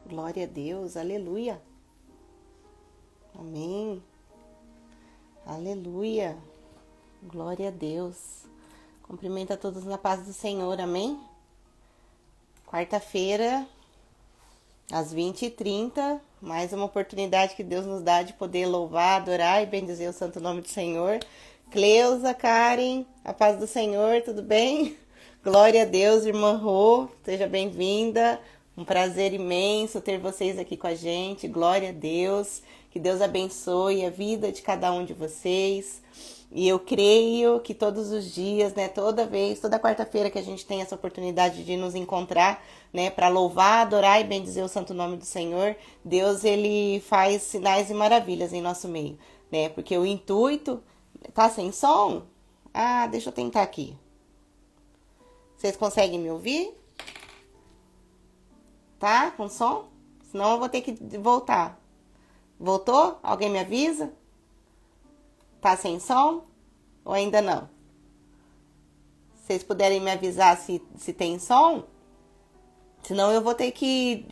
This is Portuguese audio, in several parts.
Glória a Deus, aleluia. Amém. Aleluia. Glória a Deus. Cumprimento a todos na paz do Senhor, amém? Quarta-feira, às 20h30, mais uma oportunidade que Deus nos dá de poder louvar, adorar e bendizer o santo nome do Senhor. Cleusa, Karen, a paz do Senhor, tudo bem? Glória a Deus, irmã Rô, seja bem-vinda. Um prazer imenso ter vocês aqui com a gente. Glória a Deus. Que Deus abençoe a vida de cada um de vocês. E eu creio que todos os dias, né, toda quarta-feira que a gente tem essa oportunidade de nos encontrar, né, para louvar, adorar e bendizer o santo nome do Senhor, Deus, ele faz sinais e maravilhas em nosso meio, né? Porque o intuito... Tá sem som? Ah, deixa eu tentar aqui. Vocês conseguem me ouvir? Tá? Com som? Senão eu vou ter que voltar. Voltou? Alguém me avisa? Tá sem som? Ou ainda não? Se vocês puderem me avisar se tem som? Senão eu vou ter que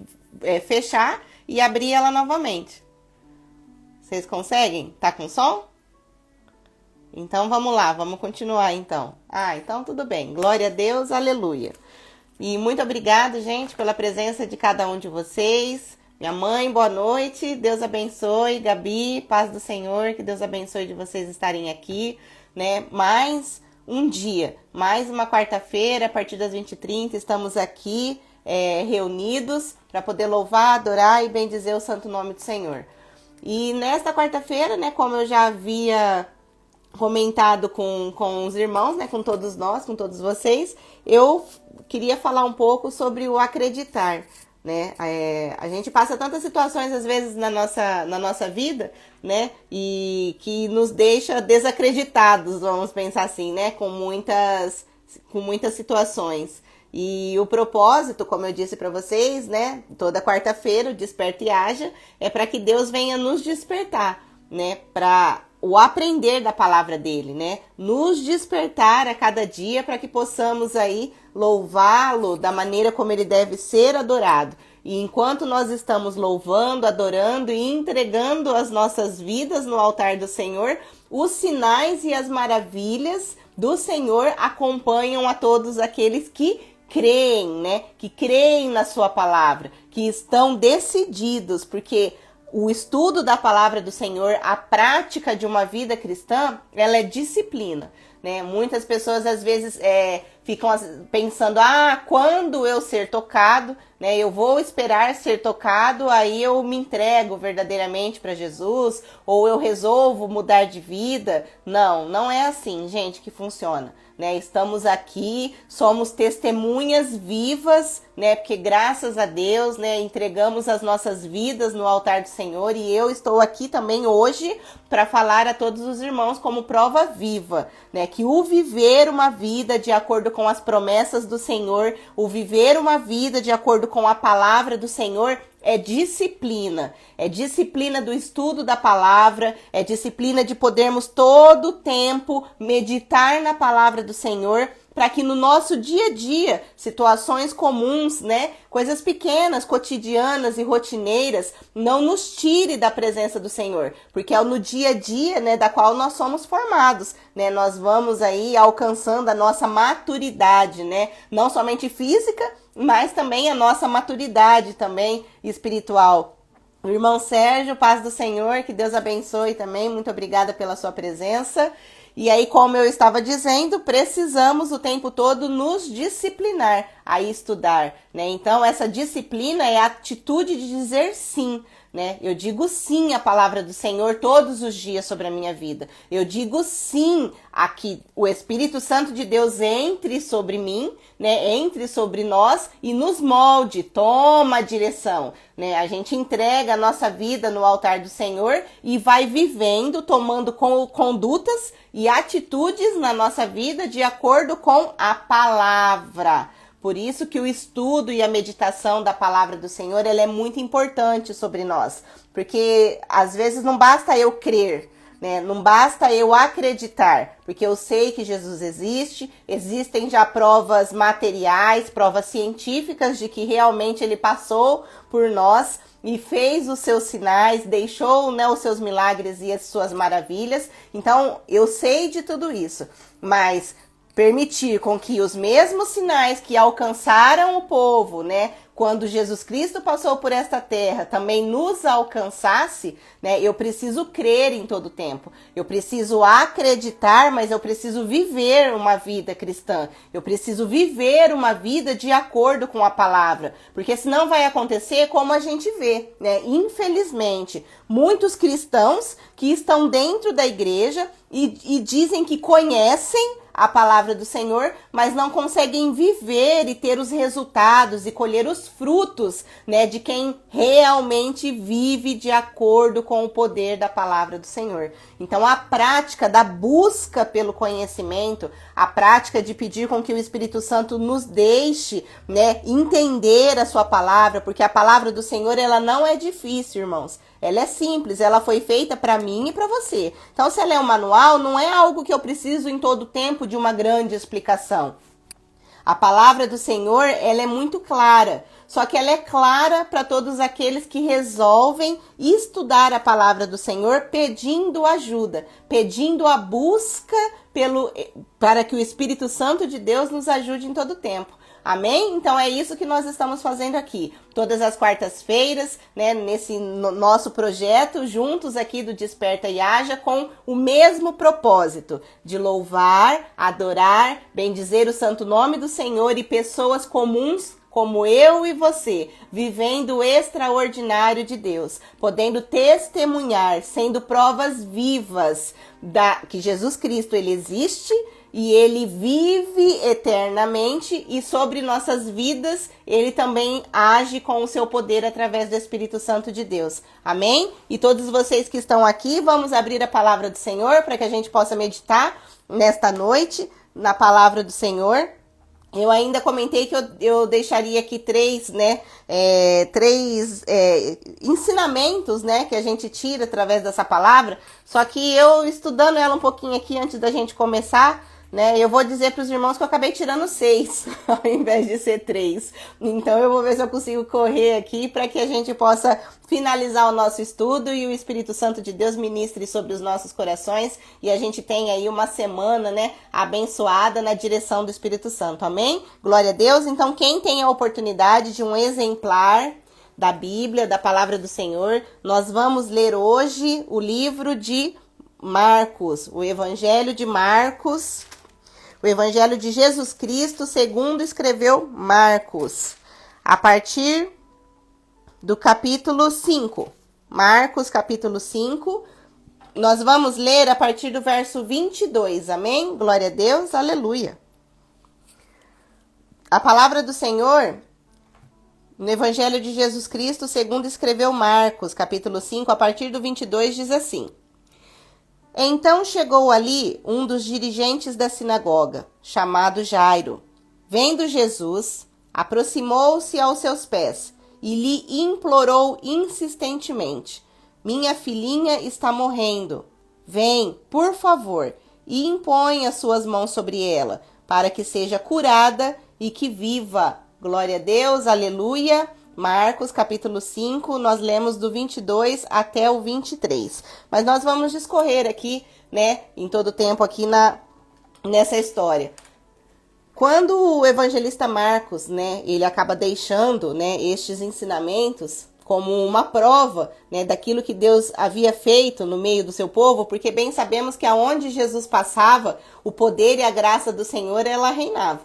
fechar e abrir ela novamente. Vocês conseguem? Tá com som? Então vamos lá, vamos continuar então. Então tudo bem. Glória a Deus, aleluia. E muito obrigado, gente, pela presença de cada um de vocês. Minha mãe, boa noite. Deus abençoe. Gabi, paz do Senhor. Que Deus abençoe de vocês estarem aqui, né? Mais um dia, mais uma quarta-feira, a partir das 20h30, estamos aqui reunidos para poder louvar, adorar e bendizer o santo nome do Senhor. E nesta quarta-feira, né, como eu já havia comentado com os irmãos, né, com todos nós, com todos vocês, eu queria falar um pouco sobre o acreditar, né? A gente passa tantas situações às vezes na nossa vida, né, e que nos deixa desacreditados, vamos pensar assim, né, com muitas situações. E o propósito, como eu disse para vocês, né, toda quarta-feira, o Desperta e Haja, é para que Deus venha nos despertar, né, para o aprender da palavra dele, né, nos despertar a cada dia para que possamos aí louvá-lo da maneira como ele deve ser adorado. E enquanto nós estamos louvando, adorando e entregando as nossas vidas no altar do Senhor, os sinais e as maravilhas do Senhor acompanham a todos aqueles que creem, né, que creem na sua palavra, que estão decididos, porque o estudo da palavra do Senhor, a prática de uma vida cristã, ela é disciplina, né? Muitas pessoas às vezes ficam pensando, quando eu ser tocado, né? Eu vou esperar ser tocado, aí eu me entrego verdadeiramente para Jesus, ou eu resolvo mudar de vida. Não é assim, gente, que funciona. Né, estamos aqui, somos testemunhas vivas, né, porque graças a Deus, né, entregamos as nossas vidas no altar do Senhor, e eu estou aqui também hoje para falar a todos os irmãos como prova viva, né, que o viver uma vida de acordo com as promessas do Senhor, o viver uma vida de acordo com a palavra do Senhor, é disciplina do estudo da palavra, é disciplina de podermos todo o tempo meditar na palavra do Senhor, para que no nosso dia a dia, situações comuns, né, coisas pequenas, cotidianas e rotineiras, não nos tire da presença do Senhor, porque é no dia a dia, né, da qual nós somos formados, né, nós vamos aí alcançando a nossa maturidade, né, não somente física, mas também a nossa maturidade também espiritual. O irmão Sérgio, paz do Senhor, que Deus abençoe também, muito obrigada pela sua presença. E aí, como eu estava dizendo, precisamos o tempo todo nos disciplinar a estudar, né? Então, essa disciplina é a atitude de dizer sim, né? Eu digo sim à palavra do Senhor todos os dias sobre a minha vida. Eu digo sim a que o Espírito Santo de Deus entre sobre mim, né? Entre sobre nós e nos molde, toma a direção, né? A gente entrega a nossa vida no altar do Senhor e vai vivendo, tomando condutas e atitudes na nossa vida de acordo com a palavra. Por isso que o estudo e a meditação da palavra do Senhor, ela é muito importante sobre nós. Porque às vezes não basta eu crer, né? Não basta eu acreditar, porque eu sei que Jesus existe, existem já provas materiais, provas científicas de que realmente ele passou por nós e fez os seus sinais, deixou, né, os seus milagres e as suas maravilhas. Então, eu sei de tudo isso, mas permitir com que os mesmos sinais que alcançaram o povo, né, quando Jesus Cristo passou por esta terra, também nos alcançasse, né, eu preciso crer em todo tempo. Eu preciso acreditar, mas eu preciso viver uma vida cristã. Eu preciso viver uma vida de acordo com a palavra, porque senão vai acontecer como a gente vê, né? Infelizmente, muitos cristãos que estão dentro da igreja e dizem que conhecem a palavra do Senhor, mas não conseguem viver e ter os resultados e colher os frutos, né, de quem realmente vive de acordo com o poder da palavra do Senhor. Então, a prática da busca pelo conhecimento, a prática de pedir com que o Espírito Santo nos deixe, né, entender a sua palavra, porque a palavra do Senhor, ela não é difícil, irmãos. Ela é simples, ela foi feita para mim e para você. Então, se ela é um manual, não é algo que eu preciso em todo tempo de uma grande explicação. A palavra do Senhor, ela é muito clara. Só que ela é clara para todos aqueles que resolvem estudar a palavra do Senhor pedindo ajuda, pedindo a busca para que o Espírito Santo de Deus nos ajude em todo tempo. Amém? Então é isso que nós estamos fazendo aqui. Todas as quartas-feiras, né, nesse nosso projeto, juntos aqui do Desperta e Haja, com o mesmo propósito de louvar, adorar, bendizer o santo nome do Senhor e pessoas comuns como eu e você, vivendo o extraordinário de Deus, podendo testemunhar, sendo provas vivas que Jesus Cristo, ele existe e ele vive eternamente e sobre nossas vidas ele também age com o seu poder através do Espírito Santo de Deus. Amém? E todos vocês que estão aqui, vamos abrir a palavra do Senhor para que a gente possa meditar nesta noite na palavra do Senhor. Eu ainda comentei que eu deixaria aqui três ensinamentos, né, que a gente tira através dessa palavra. Só que eu, estudando ela um pouquinho aqui antes da gente começar, né, eu vou dizer para os irmãos que eu acabei tirando 6, ao invés de ser 3. Então eu vou ver se eu consigo correr aqui para que a gente possa finalizar o nosso estudo e o Espírito Santo de Deus ministre sobre os nossos corações e a gente tenha aí uma semana, né, abençoada na direção do Espírito Santo. Amém? Glória a Deus. Então, quem tem a oportunidade de um exemplar da Bíblia, da Palavra do Senhor, nós vamos ler hoje o livro de Marcos, o Evangelho de Marcos, o Evangelho de Jesus Cristo segundo escreveu Marcos, a partir do capítulo 5. Marcos, capítulo 5. Nós vamos ler a partir do verso 22. Amém? Glória a Deus. Aleluia. A palavra do Senhor, no Evangelho de Jesus Cristo, segundo escreveu Marcos, capítulo 5, a partir do 22, diz assim: Então chegou ali um dos dirigentes da sinagoga, chamado Jairo. Vendo Jesus, aproximou-se aos seus pés e lhe implorou insistentemente: Minha filhinha está morrendo. Vem, por favor, e impõe as suas mãos sobre ela, para que seja curada e que viva. Glória a Deus, aleluia. Marcos, capítulo 5, nós lemos do 22 até o 23. Mas nós vamos discorrer aqui, né, em todo o tempo aqui nessa história. Quando o evangelista Marcos, né, ele acaba deixando, né, estes ensinamentos como uma prova, né, daquilo que Deus havia feito no meio do seu povo, porque bem sabemos que aonde Jesus passava, o poder e a graça do Senhor, ela reinava,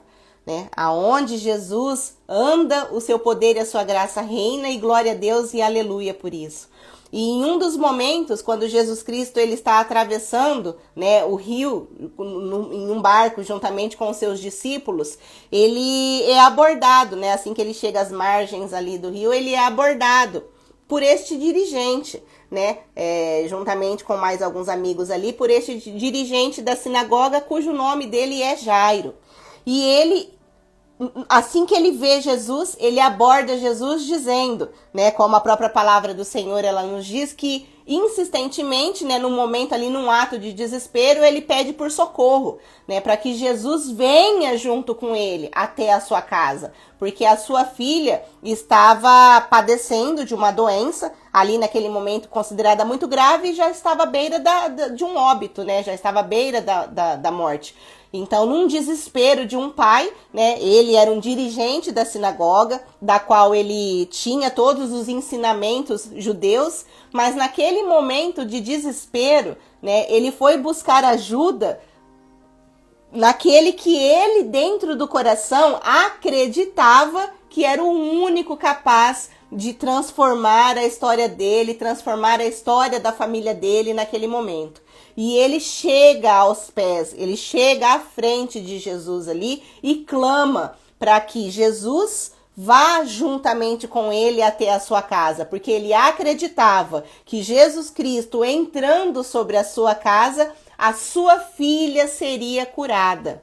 né? Aonde Jesus anda, o seu poder e a sua graça reina, e glória a Deus e aleluia por isso. E em um dos momentos, quando Jesus Cristo ele está atravessando, né, o rio em um barco juntamente com os seus discípulos, ele é abordado, né, assim que ele chega às margens ali do rio, ele é abordado por este dirigente, né, juntamente com mais alguns amigos ali, por este dirigente da sinagoga, cujo nome dele é Jairo. E ele assim que ele vê Jesus, ele aborda Jesus dizendo, né, como a própria palavra do Senhor, ela nos diz que insistentemente, né, no momento ali, num ato de desespero, ele pede por socorro, né, para que Jesus venha junto com ele até a sua casa, porque a sua filha estava padecendo de uma doença, ali naquele momento considerada muito grave, e já estava à beira de um óbito, né, já estava à beira da morte. Então, num desespero de um pai, né, ele era um dirigente da sinagoga, da qual ele tinha todos os ensinamentos judeus, mas naquele momento de desespero, né, ele foi buscar ajuda naquele que ele, dentro do coração, acreditava que era o único capaz de transformar a história dele, transformar a história da família dele naquele momento. E ele chega aos pés, ele chega à frente de Jesus ali e clama para que Jesus vá juntamente com ele até a sua casa, porque ele acreditava que Jesus Cristo, entrando sobre a sua casa, a sua filha seria curada.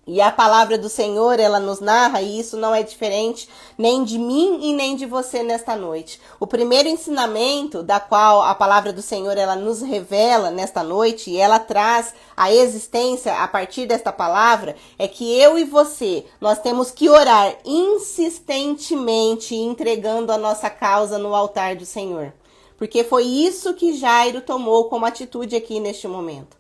E a palavra do Senhor, ela nos narra, e isso não é diferente nem de mim e nem de você nesta noite. O primeiro ensinamento da qual a palavra do Senhor, ela nos revela nesta noite, e ela traz a existência a partir desta palavra, é que eu e você, nós temos que orar insistentemente, entregando a nossa causa no altar do Senhor. Porque foi isso que Jairo tomou como atitude aqui neste momento.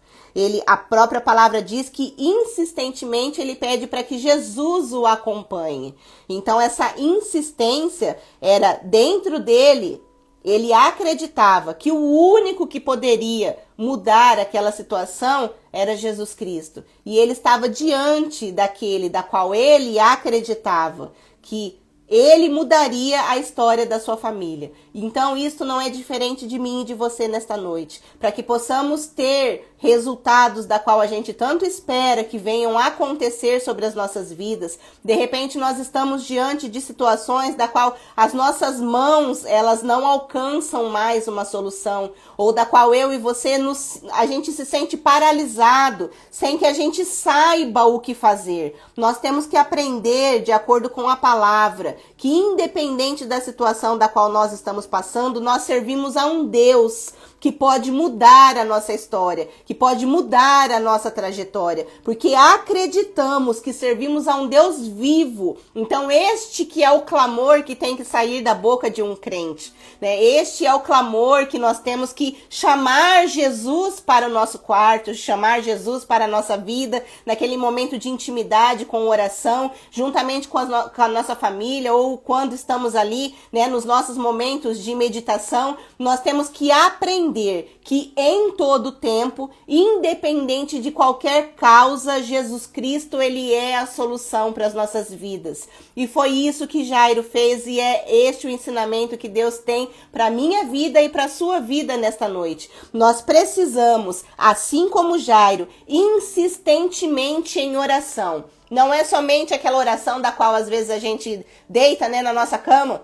A própria palavra diz que insistentemente ele pede para que Jesus o acompanhe. Então essa insistência era dentro dele. Ele acreditava que o único que poderia mudar aquela situação era Jesus Cristo. E ele estava diante daquele da qual ele acreditava que ele mudaria a história da sua família. Então, isso não é diferente de mim e de você nesta noite. Para que possamos ter resultados da qual a gente tanto espera que venham a acontecer sobre as nossas vidas. De repente, nós estamos diante de situações da qual as nossas mãos, elas não alcançam mais uma solução. Ou da qual eu e você, a gente se sente paralisado, sem que a gente saiba o que fazer. Nós temos que aprender, de acordo com a palavra, que independente da situação da qual nós estamos passando, nós servimos a um Deus que pode mudar a nossa história, que pode mudar a nossa trajetória, porque acreditamos que servimos a um Deus vivo. Então este que é o clamor que tem que sair da boca de um crente, né? Este é o clamor que nós temos que chamar Jesus para o nosso quarto, chamar Jesus para a nossa vida, naquele momento de intimidade com oração, juntamente com a nossa família, ou quando estamos ali, né, nos nossos momentos de meditação. Nós temos que aprender que em todo tempo, independente de qualquer causa, Jesus Cristo, ele é a solução para as nossas vidas. E foi isso que Jairo fez, e é este o ensinamento que Deus tem para a minha vida e para a sua vida nesta noite. Nós precisamos, assim como Jairo, insistentemente em oração. Não é somente aquela oração da qual às vezes a gente deita, né, na nossa cama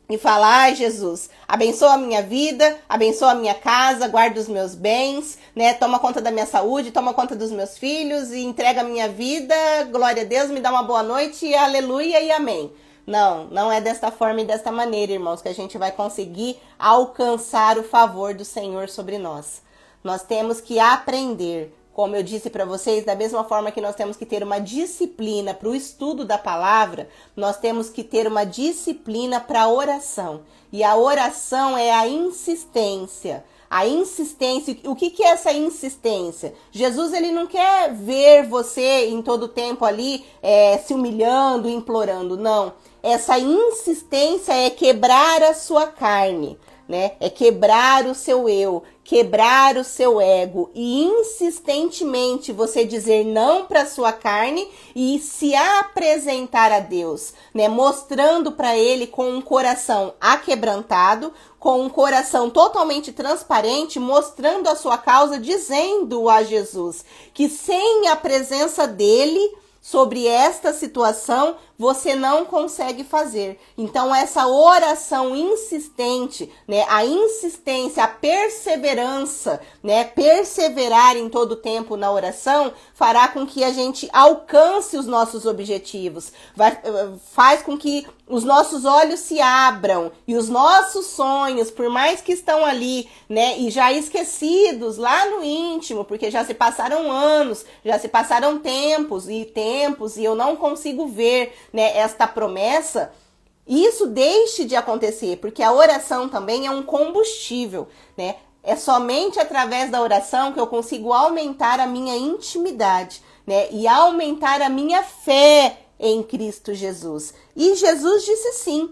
e fala: ai, Jesus, abençoa a minha vida, abençoa a minha casa, guarda os meus bens, né? Toma conta da minha saúde, toma conta dos meus filhos e entrega a minha vida, glória a Deus, me dá uma boa noite e aleluia e amém. Não, não é desta forma e desta maneira, irmãos, que a gente vai conseguir alcançar o favor do Senhor sobre nós. Nós temos que aprender, como eu disse para vocês, da mesma forma que nós temos que ter uma disciplina para o estudo da palavra, nós temos que ter uma disciplina para a oração. E a oração é a insistência. A insistência, o que é essa insistência? Jesus, ele não quer ver você em todo tempo ali se humilhando, implorando, não. Essa insistência é quebrar a sua carne, né? É quebrar o seu eu, quebrar o seu ego e insistentemente você dizer não para sua carne e se apresentar a Deus, né? Mostrando para ele com um coração aquebrantado, com um coração totalmente transparente, mostrando a sua causa, dizendo a Jesus que sem a presença dele sobre esta situação, você não consegue fazer. Então, essa oração insistente, né, a insistência, a perseverança, né, perseverar em todo tempo na oração, fará com que a gente alcance os nossos objetivos, faz com que os nossos olhos se abram e os nossos sonhos, por mais que estão ali, né, e já esquecidos lá no íntimo, porque já se passaram anos, já se passaram tempos e eu não consigo ver, né, esta promessa, isso deixe de acontecer, porque a oração também é um combustível, né? É somente através da oração que eu consigo aumentar a minha intimidade, né, e aumentar a minha fé em Cristo Jesus. E Jesus disse sim.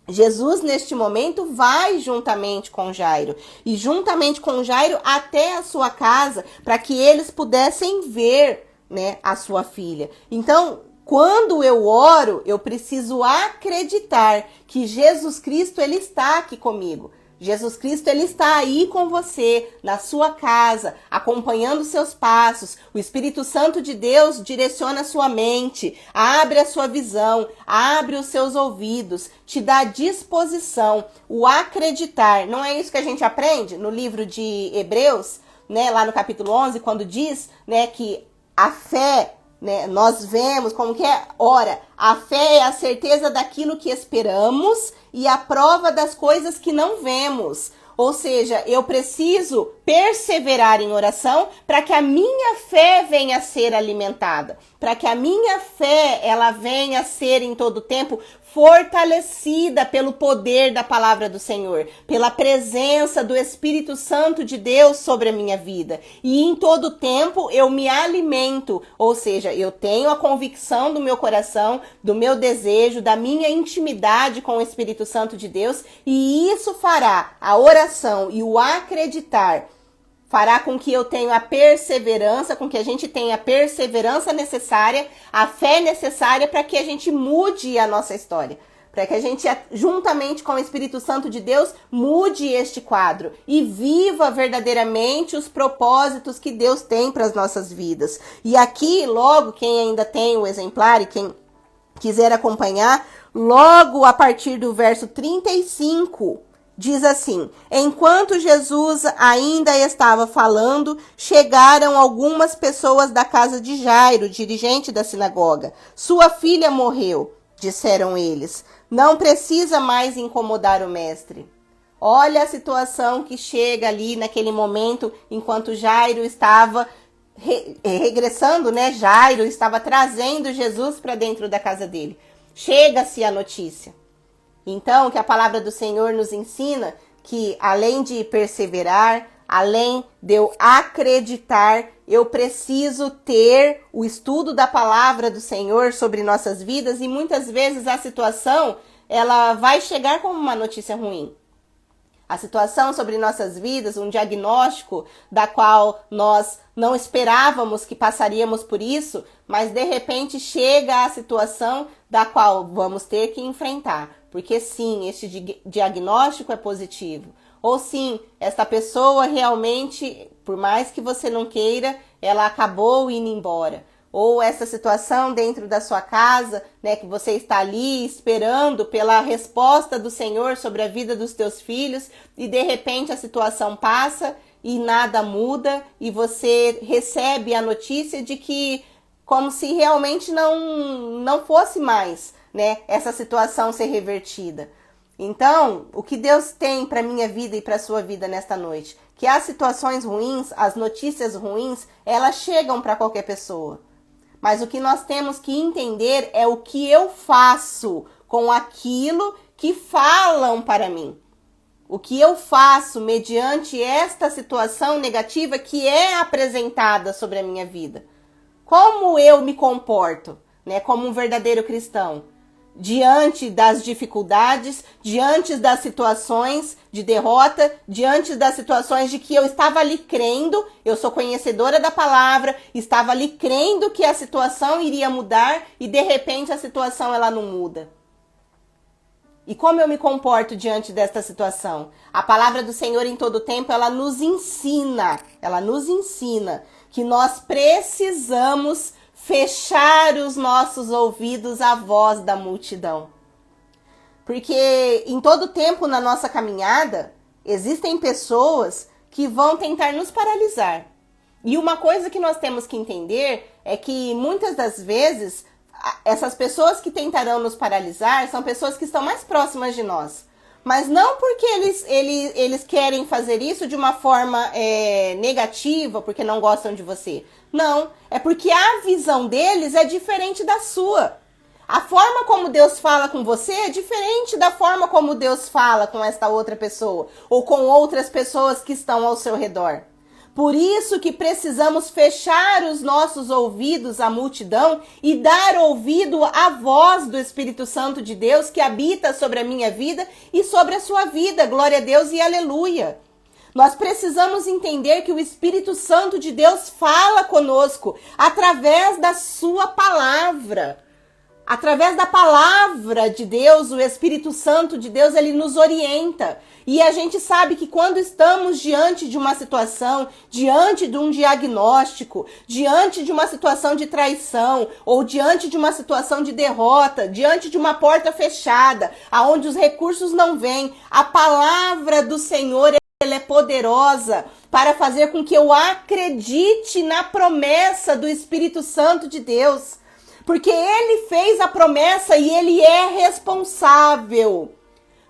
Jesus, neste momento, vai juntamente com Jairo. E juntamente com Jairo até a sua casa, para que eles pudessem ver, né, a sua filha. Então, quando eu oro, eu preciso acreditar que Jesus Cristo, ele está aqui comigo. Jesus Cristo, ele está aí com você, na sua casa, acompanhando seus passos. O Espírito Santo de Deus direciona a sua mente, abre a sua visão, abre os seus ouvidos, te dá disposição, o acreditar. Não é isso que a gente aprende no livro de Hebreus, né, lá no capítulo 11, quando diz, né, que a fé, né, nós vemos como que é, ora, a fé é a certeza daquilo que esperamos e a prova das coisas que não vemos. Ou seja, eu preciso perseverar em oração para que a minha fé venha a ser alimentada, para que a minha fé ela venha a ser em todo tempo fortalecida pelo poder da palavra do Senhor, pela presença do Espírito Santo de Deus sobre a minha vida. E em todo tempo eu me alimento, ou seja, eu tenho a convicção do meu coração, do meu desejo, da minha intimidade com o Espírito Santo de Deus, e isso fará a oração e o acreditar, fará com que eu tenha a perseverança, com que a gente tenha a perseverança necessária, a fé necessária para que a gente mude a nossa história. Para que a gente, juntamente com o Espírito Santo de Deus, mude este quadro e viva verdadeiramente os propósitos que Deus tem para as nossas vidas. E aqui, logo, quem ainda tem o exemplar e quem quiser acompanhar, logo a partir do verso 35, diz assim: enquanto Jesus ainda estava falando, chegaram algumas pessoas da casa de Jairo, dirigente da sinagoga. Sua filha morreu, disseram eles. Não precisa mais incomodar o mestre. Olha a situação que chega ali naquele momento, enquanto Jairo estava regressando, né? Jairo estava trazendo Jesus para dentro da casa dele. Chega-se a notícia. Então, que a palavra do Senhor nos ensina que, além de perseverar, além de eu acreditar, eu preciso ter o estudo da palavra do Senhor sobre nossas vidas, e muitas vezes a situação, ela vai chegar como uma notícia ruim. A situação sobre nossas vidas, um diagnóstico da qual nós não esperávamos que passaríamos por isso, mas de repente chega a situação da qual vamos ter que enfrentar. Porque sim, este diagnóstico é positivo. Ou sim, esta pessoa realmente, por mais que você não queira, ela acabou indo embora. Ou essa situação dentro da sua casa, né, que você está ali esperando pela resposta do Senhor sobre a vida dos teus filhos, e de repente a situação passa e nada muda, e você recebe a notícia de que, como se realmente não fosse mais, né, essa situação ser revertida. Então, o que Deus tem para minha vida e para sua vida nesta noite? Que as situações ruins, as notícias ruins, elas chegam para qualquer pessoa. Mas o que nós temos que entender é o que eu faço com aquilo que falam para mim. O que eu faço mediante esta situação negativa que é apresentada sobre a minha vida. Como eu me comporto, né, como um verdadeiro cristão? Diante das dificuldades, diante das situações de derrota, diante das situações de que eu estava ali crendo, eu sou conhecedora da palavra, estava ali crendo que a situação iria mudar e de repente a situação ela não muda. E como eu me comporto diante desta situação? A palavra do Senhor em todo tempo, ela nos ensina que nós precisamos fechar os nossos ouvidos à voz da multidão. Porque em todo tempo na nossa caminhada, existem pessoas que vão tentar nos paralisar. E uma coisa que nós temos que entender é que muitas das vezes essas pessoas que tentarão nos paralisar são pessoas que estão mais próximas de nós. Mas não porque eles querem fazer isso de uma forma negativa, porque não gostam de você. Não, é porque a visão deles é diferente da sua. A forma como Deus fala com você é diferente da forma como Deus fala com esta outra pessoa ou com outras pessoas que estão ao seu redor. Por isso que precisamos fechar os nossos ouvidos à multidão e dar ouvido à voz do Espírito Santo de Deus que habita sobre a minha vida e sobre a sua vida. Glória a Deus e aleluia. Nós precisamos entender que o Espírito Santo de Deus fala conosco através da sua palavra. Através da palavra de Deus, o Espírito Santo de Deus, ele nos orienta. E a gente sabe que quando estamos diante de uma situação, diante de um diagnóstico, diante de uma situação de traição, ou diante de uma situação de derrota, diante de uma porta fechada, aonde os recursos não vêm, a palavra do Senhor, ela é poderosa para fazer com que eu acredite na promessa do Espírito Santo de Deus. Porque ele fez a promessa e ele é responsável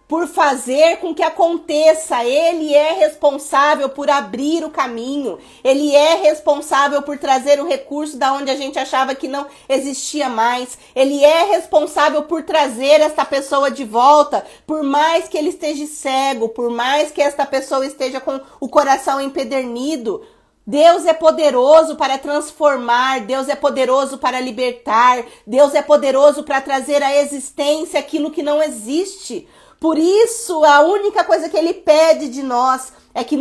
por fazer com que aconteça. Ele é responsável por abrir o caminho. Ele é responsável por trazer o recurso da onde a gente achava que não existia mais. Ele é responsável por trazer esta pessoa de volta, por mais que ele esteja cego, por mais que esta pessoa esteja com o coração empedernido. Deus é poderoso para transformar, Deus é poderoso para libertar, Deus é poderoso para trazer à existência aquilo que não existe. Por isso, a única coisa que ele pede de nós é que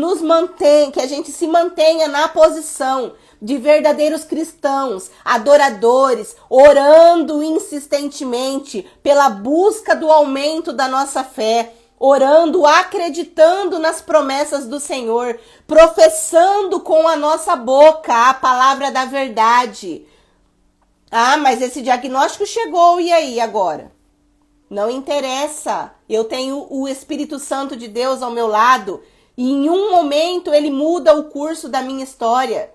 que a gente se mantenha na posição de verdadeiros cristãos, adoradores, orando insistentemente pela busca do aumento da nossa fé. Orando, acreditando nas promessas do Senhor, professando com a nossa boca a palavra da verdade. Ah, mas esse diagnóstico chegou, e aí agora? Não interessa, eu tenho o Espírito Santo de Deus ao meu lado, e em um momento ele muda o curso da minha história.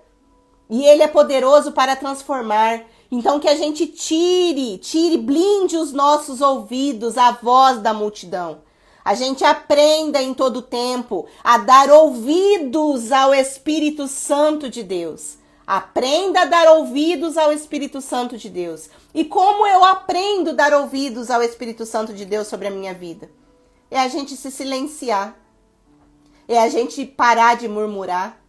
E ele é poderoso para transformar. Então que a gente blinde os nossos ouvidos à voz da multidão. A gente aprenda em todo tempo a dar ouvidos ao Espírito Santo de Deus. Aprenda a dar ouvidos ao Espírito Santo de Deus. E como eu aprendo a dar ouvidos ao Espírito Santo de Deus sobre a minha vida? É a gente se silenciar. É a gente parar de murmurar.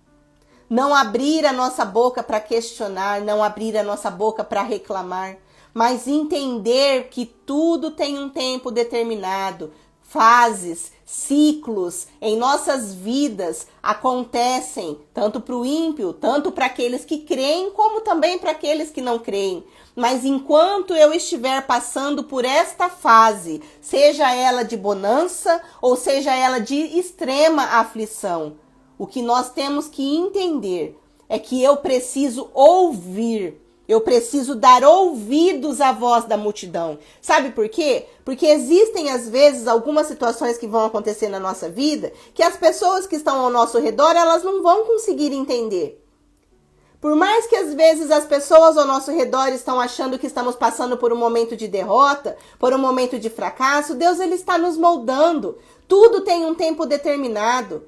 Não abrir a nossa boca para questionar, não abrir a nossa boca para reclamar, mas entender que tudo tem um tempo determinado. Fases, ciclos em nossas vidas acontecem tanto para o ímpio, tanto para aqueles que creem, como também para aqueles que não creem. Mas enquanto eu estiver passando por esta fase, seja ela de bonança ou seja ela de extrema aflição, o que nós temos que entender é que eu preciso ouvir. Eu preciso dar ouvidos à voz da multidão. Sabe por quê? Porque existem, às vezes, algumas situações que vão acontecer na nossa vida que as pessoas que estão ao nosso redor, elas não vão conseguir entender. Por mais que, às vezes, as pessoas ao nosso redor estão achando que estamos passando por um momento de derrota, por um momento de fracasso, Deus ele está nos moldando. Tudo tem um tempo determinado.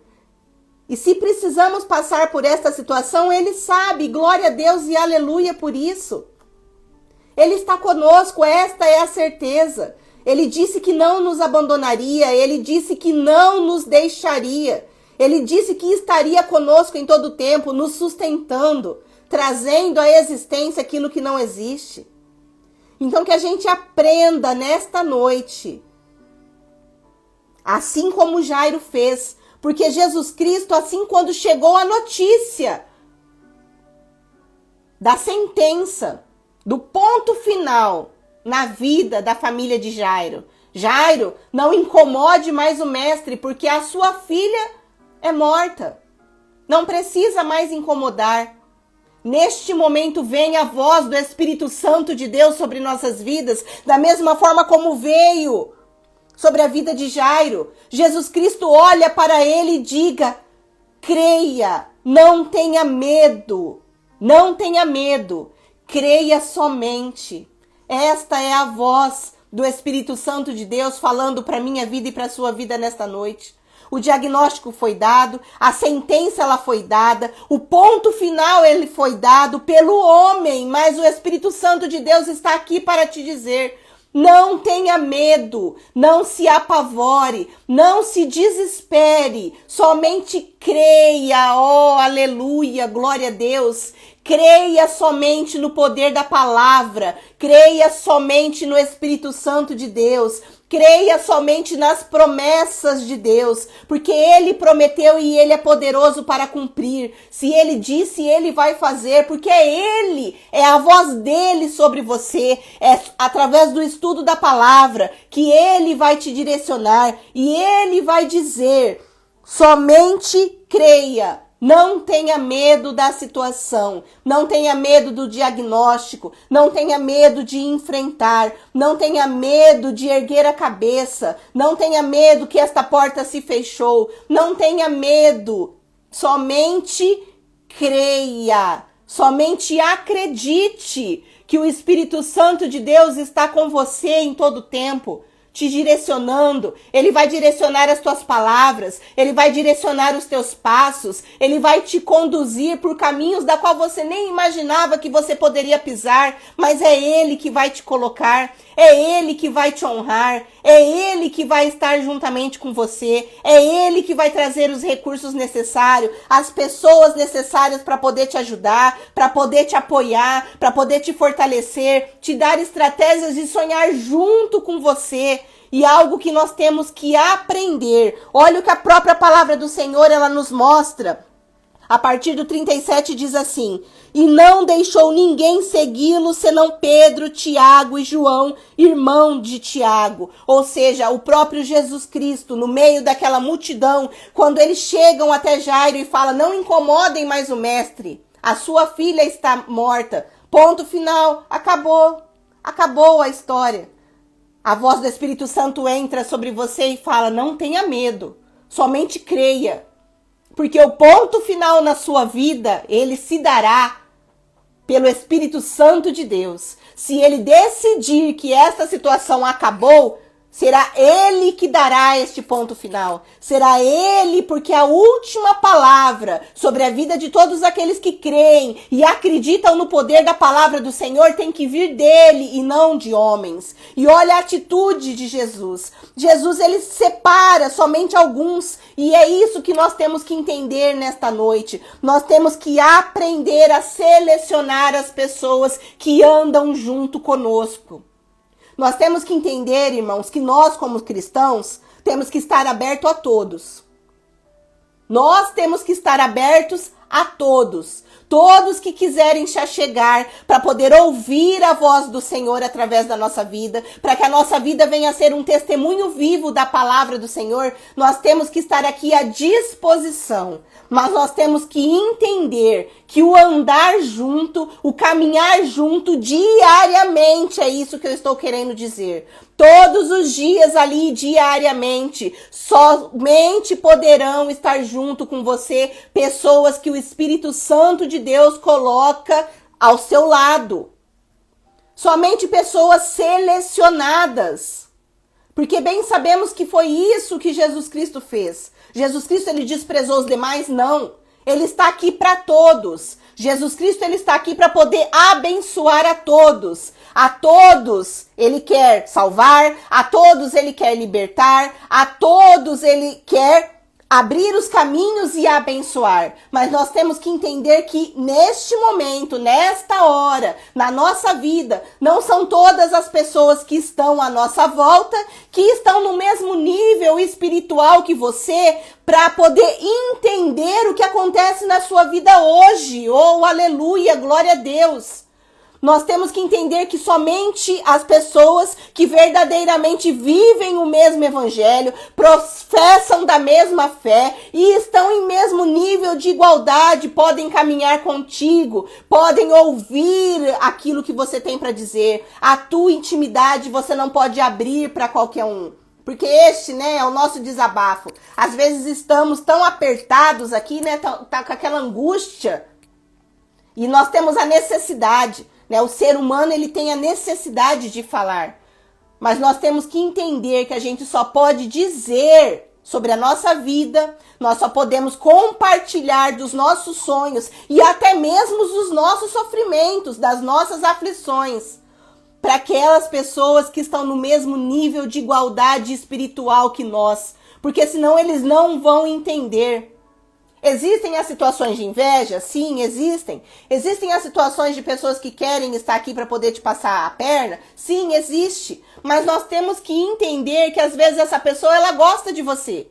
E se precisamos passar por esta situação, Ele sabe, glória a Deus e aleluia por isso. Ele está conosco, esta é a certeza. Ele disse que não nos abandonaria, Ele disse que não nos deixaria. Ele disse que estaria conosco em todo o tempo, nos sustentando, trazendo à existência aquilo que não existe. Então que a gente aprenda nesta noite, assim como Jairo fez. Porque Jesus Cristo, assim quando chegou a notícia da sentença, do ponto final na vida da família de Jairo. Jairo, não incomode mais o mestre, porque a sua filha é morta. Não precisa mais incomodar. Neste momento vem a voz do Espírito Santo de Deus sobre nossas vidas, da mesma forma como veio sobre a vida de Jairo. Jesus Cristo olha para ele e diga: creia, não tenha medo, não tenha medo, creia somente. Esta é a voz do Espírito Santo de Deus falando para a minha vida e para a sua vida nesta noite. O diagnóstico foi dado, a sentença ela foi dada, o ponto final ele foi dado pelo homem, mas o Espírito Santo de Deus está aqui para te dizer: não tenha medo, não se apavore, não se desespere, somente creia, oh aleluia, glória a Deus. Creia somente no poder da palavra, creia somente no Espírito Santo de Deus, creia somente nas promessas de Deus, porque Ele prometeu e Ele é poderoso para cumprir. Se Ele disse, Ele vai fazer, porque é a voz dEle sobre você, é através do estudo da palavra que Ele vai te direcionar e Ele vai dizer: somente creia. Não tenha medo da situação, não tenha medo do diagnóstico, não tenha medo de enfrentar, não tenha medo de erguer a cabeça, não tenha medo que esta porta se fechou, não tenha medo, somente creia, somente acredite que o Espírito Santo de Deus está com você em todo tempo, te direcionando. Ele vai direcionar as tuas palavras, ele vai direcionar os teus passos, ele vai te conduzir por caminhos da qual você nem imaginava que você poderia pisar, mas é ele que vai te colocar, é ele que vai te honrar, é ele que vai estar juntamente com você, é ele que vai trazer os recursos necessários, as pessoas necessárias para poder te ajudar, para poder te apoiar, para poder te fortalecer, te dar estratégias de sonhar junto com você. E algo que nós temos que aprender. Olha o que a própria palavra do Senhor ela nos mostra. A partir do 37 diz assim: e não deixou ninguém segui-lo, senão Pedro, Tiago e João, irmão de Tiago. Ou seja, o próprio Jesus Cristo, no meio daquela multidão, quando eles chegam até Jairo e falam: não incomodem mais o mestre, a sua filha está morta. Ponto final, acabou a história. A voz do Espírito Santo entra sobre você e fala: não tenha medo, somente creia. Porque o ponto final na sua vida, ele se dará pelo Espírito Santo de Deus. Se ele decidir que essa situação acabou, será ele que dará este ponto final. Será ele, porque a última palavra sobre a vida de todos aqueles que creem e acreditam no poder da palavra do Senhor tem que vir dele e não de homens. E olha a atitude de Jesus. Jesus, ele separa somente alguns, e é isso que nós temos que entender nesta noite. Nós temos que aprender a selecionar as pessoas que andam junto conosco. Nós temos que entender, irmãos, que nós, como cristãos, temos que estar abertos a todos. Nós temos que estar abertos a todos. Todos que quiserem se achegar para poder ouvir a voz do Senhor através da nossa vida, para que a nossa vida venha a ser um testemunho vivo da palavra do Senhor, nós temos que estar aqui à disposição. Mas nós temos que entender que o andar junto, o caminhar junto diariamente, é isso que eu estou querendo dizer. Todos os dias ali, diariamente, somente poderão estar junto com você pessoas que o Espírito Santo de Deus coloca ao seu lado. Somente pessoas selecionadas. Porque bem sabemos que foi isso que Jesus Cristo fez. Jesus Cristo, ele desprezou os demais? Não. Ele está aqui para todos. Jesus Cristo, ele está aqui para poder abençoar a todos. A todos ele quer salvar, a todos ele quer libertar, a todos ele quer abrir os caminhos e abençoar. Mas nós temos que entender que neste momento, nesta hora, na nossa vida, não são todas as pessoas que estão à nossa volta, que estão no mesmo nível espiritual que você, para poder entender o que acontece na sua vida hoje. Oh, aleluia, glória a Deus. Nós temos que entender que somente as pessoas que verdadeiramente vivem o mesmo evangelho, professam da mesma fé e estão em mesmo nível de igualdade, podem caminhar contigo, podem ouvir aquilo que você tem para dizer. A tua intimidade você não pode abrir para qualquer um. Porque este, né, é o nosso desabafo. Às vezes estamos tão apertados aqui, né, tá com aquela angústia. E nós temos a necessidade, né? O ser humano, ele tem a necessidade de falar. Mas nós temos que entender que a gente só pode dizer sobre a nossa vida, nós só podemos compartilhar dos nossos sonhos e até mesmo dos nossos sofrimentos, das nossas aflições, para aquelas pessoas que estão no mesmo nível de igualdade espiritual que nós, porque senão eles não vão entender. Existem as situações de inveja? Sim, existem. Existem as situações de pessoas que querem estar aqui para poder te passar a perna? Sim, existe. Mas nós temos que entender que às vezes essa pessoa, ela gosta de você.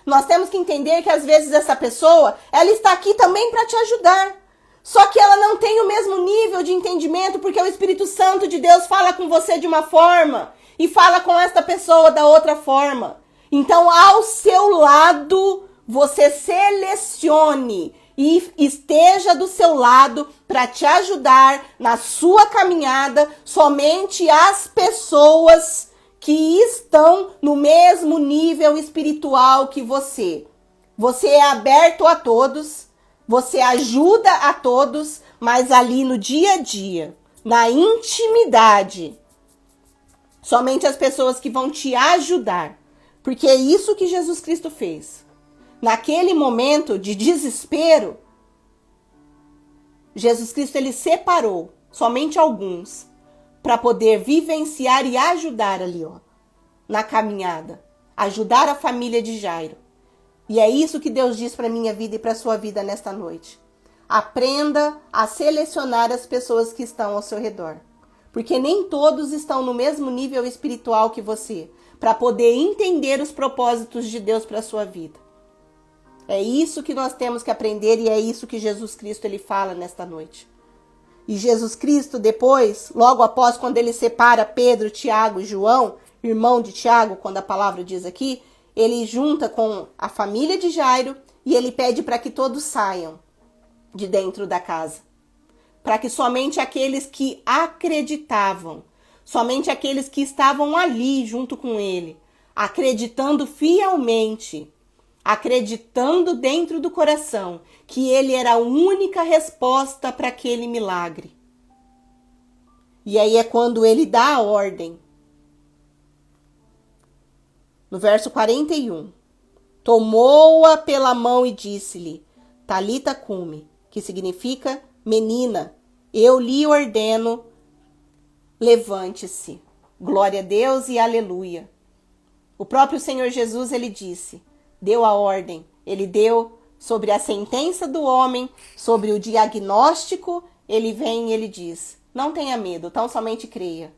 Nós temos que entender que às vezes essa pessoa, ela está aqui também para te ajudar. Só que ela não tem o mesmo nível de entendimento, porque o Espírito Santo de Deus fala com você de uma forma e fala com esta pessoa da outra forma. Então, ao seu lado, você selecione e esteja do seu lado para te ajudar na sua caminhada somente as pessoas que estão no mesmo nível espiritual que você. Você é aberto a todos, você ajuda a todos, mas ali no dia a dia, na intimidade, somente as pessoas que vão te ajudar. Porque é isso que Jesus Cristo fez. Naquele momento de desespero, Jesus Cristo, ele separou somente alguns para poder vivenciar e ajudar ali, ó, na caminhada. Ajudar a família de Jairo. E é isso que Deus diz para a minha vida e para a sua vida nesta noite. Aprenda a selecionar as pessoas que estão ao seu redor. Porque nem todos estão no mesmo nível espiritual que você, para poder entender os propósitos de Deus para a sua vida. É isso que nós temos que aprender e é isso que Jesus Cristo ele fala nesta noite. E Jesus Cristo depois, logo após, quando ele separa Pedro, Tiago e João, irmão de Tiago, quando a palavra diz aqui, ele junta com a família de Jairo e ele pede para que todos saiam de dentro da casa. Para que somente aqueles que acreditavam, somente aqueles que estavam ali junto com ele, acreditando fielmente, acreditando dentro do coração que ele era a única resposta para aquele milagre. E aí é quando ele dá a ordem. No verso 41. Tomou-a pela mão e disse-lhe, Talita cumi, que significa menina, eu lhe ordeno, levante-se. Glória a Deus e aleluia. O próprio Senhor Jesus, ele disse, deu a ordem, ele deu sobre a sentença do homem, sobre o diagnóstico, ele vem e ele diz, não tenha medo, tão somente creia.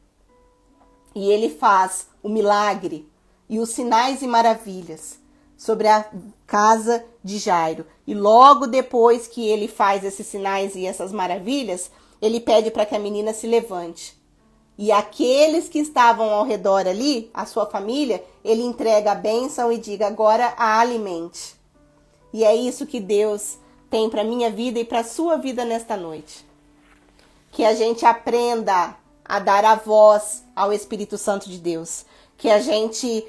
E ele faz o milagre e os sinais e maravilhas sobre a casa de Jairo. E logo depois que ele faz esses sinais e essas maravilhas, ele pede para que a menina se levante. E aqueles que estavam ao redor ali, a sua família, ele entrega a bênção e diga, agora a alimente. E é isso que Deus tem para minha vida e para a sua vida nesta noite. Que a gente aprenda a dar a voz ao Espírito Santo de Deus. Que a gente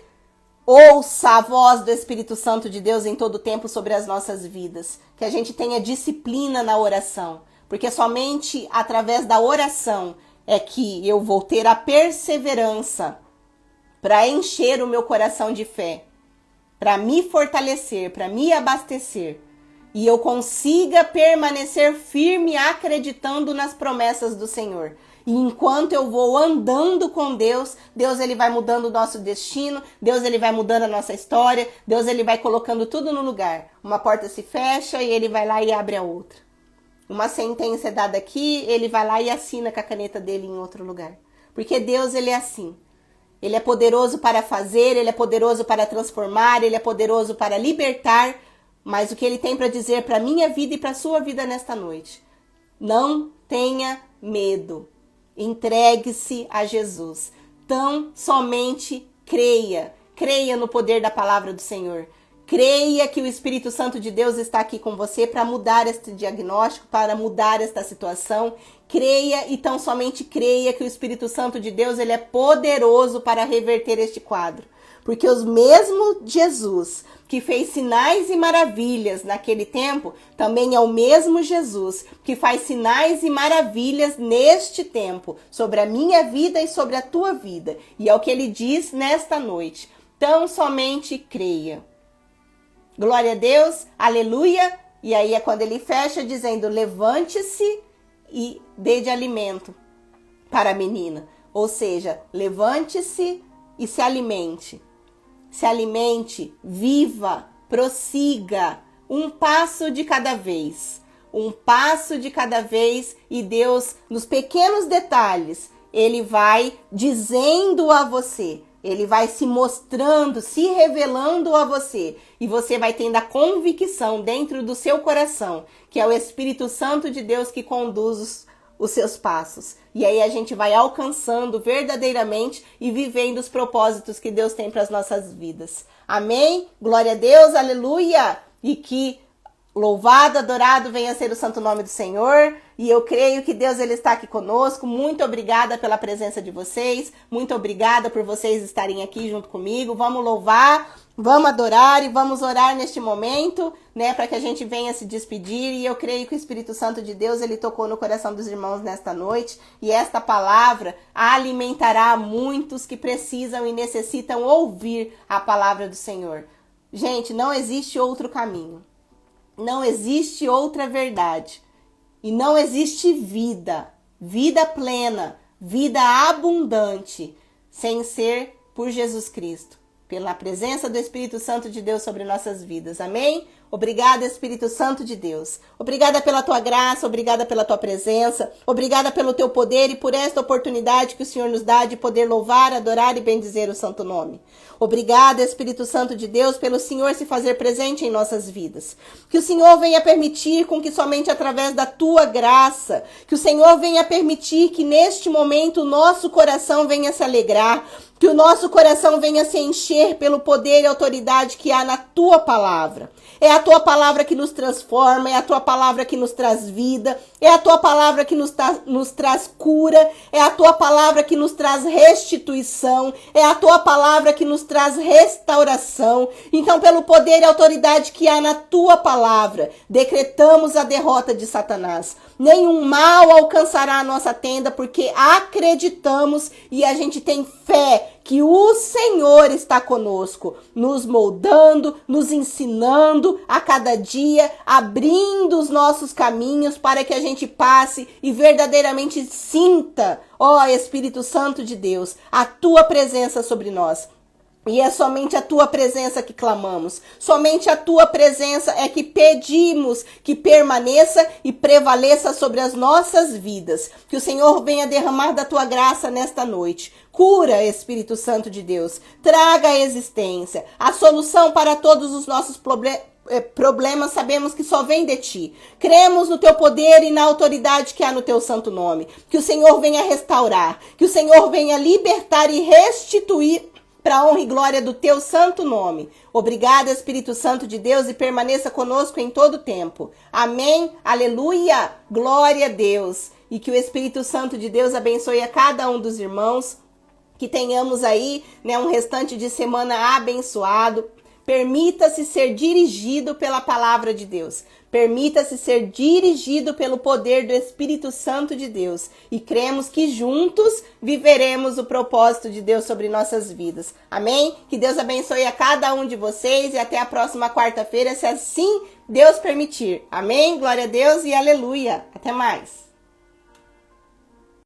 ouça a voz do Espírito Santo de Deus em todo tempo sobre as nossas vidas. Que a gente tenha disciplina na oração. Porque somente através da oração é que eu vou ter a perseverança para encher o meu coração de fé, para me fortalecer, para me abastecer, e eu consiga permanecer firme acreditando nas promessas do Senhor. E enquanto eu vou andando com Deus, Deus ele vai mudando o nosso destino, Deus ele vai mudando a nossa história, Deus ele vai colocando tudo no lugar. Uma porta se fecha e ele vai lá e abre a outra. Uma sentença é dada aqui, ele vai lá e assina com a caneta dele em outro lugar. Porque Deus, ele é assim. Ele é poderoso para fazer, ele é poderoso para transformar, ele é poderoso para libertar. Mas o que ele tem para dizer para a minha vida e para a sua vida nesta noite? Não tenha medo. Entregue-se a Jesus. Então, somente creia. Creia no poder da palavra do Senhor. Creia que o Espírito Santo de Deus está aqui com você para mudar este diagnóstico, para mudar esta situação. Creia e tão somente creia que o Espírito Santo de Deus ele é poderoso para reverter este quadro. Porque o mesmo Jesus que fez sinais e maravilhas naquele tempo, também é o mesmo Jesus que faz sinais e maravilhas neste tempo, sobre a minha vida e sobre a tua vida. E é o que ele diz nesta noite. Tão somente creia. Glória a Deus, aleluia. E aí é quando ele fecha dizendo, levante-se e dê de alimento para a menina. Ou seja, levante-se e se alimente. Se alimente, viva, prossiga, um passo de cada vez. Um passo de cada vez e Deus, nos pequenos detalhes, ele vai dizendo a você. Ele vai se mostrando, se revelando a você. E você vai tendo a convicção dentro do seu coração, que é o Espírito Santo de Deus que conduz os seus passos. E aí a gente vai alcançando verdadeiramente e vivendo os propósitos que Deus tem para as nossas vidas. Amém? Glória a Deus, aleluia! E que louvado, adorado venha a ser o santo nome do Senhor. E eu creio que Deus ele está aqui conosco. Muito obrigada pela presença de vocês. Muito obrigada por vocês estarem aqui junto comigo. Vamos louvar, vamos adorar e vamos orar neste momento, né, para que a gente venha se despedir. E eu creio que o Espírito Santo de Deus ele tocou no coração dos irmãos nesta noite. E esta palavra alimentará muitos que precisam e necessitam ouvir a palavra do Senhor. Gente, não existe outro caminho. Não existe outra verdade. E não existe vida plena, vida abundante, sem ser por Jesus Cristo, pela presença do Espírito Santo de Deus sobre nossas vidas. Amém? Obrigada, Espírito Santo de Deus. Obrigada pela tua graça, obrigada pela tua presença, obrigada pelo teu poder e por esta oportunidade que o Senhor nos dá de poder louvar, adorar e bendizer o santo nome. Obrigada, Espírito Santo de Deus, pelo Senhor se fazer presente em nossas vidas. Que o Senhor venha permitir com que somente através da tua graça, que o Senhor venha permitir que neste momento o nosso coração venha se alegrar, que o nosso coração venha se encher pelo poder e autoridade que há na tua palavra. É a tua palavra que nos transforma, é a tua palavra que nos traz vida, é a tua palavra que nos traz cura, é a tua palavra que nos traz restituição, é a tua palavra que nos traz restauração. Então, pelo poder e autoridade que há na tua palavra, decretamos a derrota de Satanás. Nenhum mal alcançará a nossa tenda, porque acreditamos e a gente tem fé que o Senhor está conosco, nos moldando, nos ensinando a cada dia, abrindo os nossos caminhos para que a gente passe e verdadeiramente sinta, ó Espírito Santo de Deus, a tua presença sobre nós. E é somente a tua presença que clamamos, somente a tua presença é que pedimos que permaneça e prevaleça sobre as nossas vidas. Que o Senhor venha derramar da tua graça nesta noite. Cura, Espírito Santo de Deus, traga a existência, a solução para todos os nossos problemas sabemos que só vem de ti. Cremos no teu poder e na autoridade que há no teu santo nome. Que o Senhor venha restaurar, que o Senhor venha libertar e restituir para a honra e glória do teu santo nome. Obrigada, Espírito Santo de Deus, e permaneça conosco em todo tempo. Amém, aleluia, glória a Deus. E que o Espírito Santo de Deus abençoe a cada um dos irmãos, que tenhamos aí, né, um restante de semana abençoado. Permita-se ser dirigido pela palavra de Deus. Permita-se ser dirigido pelo poder do Espírito Santo de Deus. E cremos que juntos viveremos o propósito de Deus sobre nossas vidas. Amém? Que Deus abençoe a cada um de vocês e até a próxima quarta-feira, se assim Deus permitir. Amém? Glória a Deus e aleluia. Até mais.